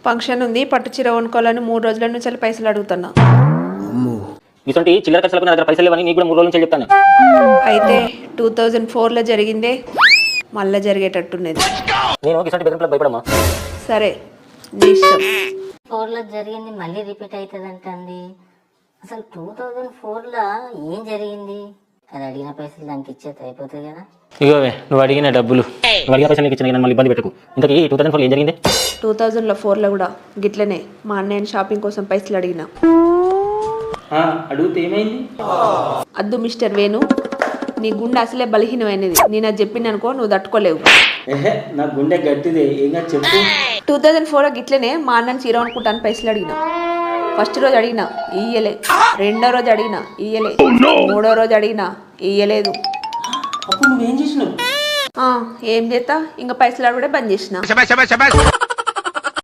Function ఉంది, పట్టు చీర కొనుక్కోవాలని 3 రోజుల నుంచి పైసలు అడుగుతున్నా. ఇటువంటి చిల్లర ఖర్చులకు నా దగ్గర పైసలు లేవని నీకు కూడా 3 రోజుల నుంచి చెప్తాను. అయితే 2004లో జరిగిందే మళ్ళా జరిగేటట్టున్నది. నేను ఇటువంటి బెదిరింపులకు భయపడమా? సరే నీ ఇష్టం. 4లో జరిగింది మళ్ళీ రిపీట్ అవుతుందంటుంది. అసలు 2004లో ఏం జరిగింది? అది అడిగిన పైసలు దానికి ఇచ్చేది అయిపోతుంది కదా. ఇగోవే నువ్వు అడిగిన డబ్బులు, నువ్వు అడిగిన పైసలు నీకు ఇచ్చిన, మళ్ళీ ఇబ్బంది పెట్టకు. ఇంతకీ 2004 ఏం జరిగింది? 2004లో కూడా గిట్లనే మా అన్నయ్య షాపింగ్ కోసం పైసలు అడిగిన. అడిగితే ఏమైంది? అద్దు మిస్టర్ వేణు, నీ గుండె అసలే బలహీనమైనది. నేను అది చెప్పింది అనుకో, నువ్వు తట్టుకోలేవు. నా గుండె గట్టిదే, ఏంగా చెప్పు. 2004లో గిట్లనే మా అన్నని చీర అనుకుంటాను పైసలు అడిగిన. ఫస్ట్ రోజు అడిగిన ఇయ్యలే, రెండో రోజు అడిగిన ఇయ్యలే, మూడో రోజు అడిగిన ఇయ్యలేదు. అప్పుడు నువ్వేం చేసినావు? ఏం చేస్తా, ఇంకా పైసలు అడగడే బంద్ చేసిన.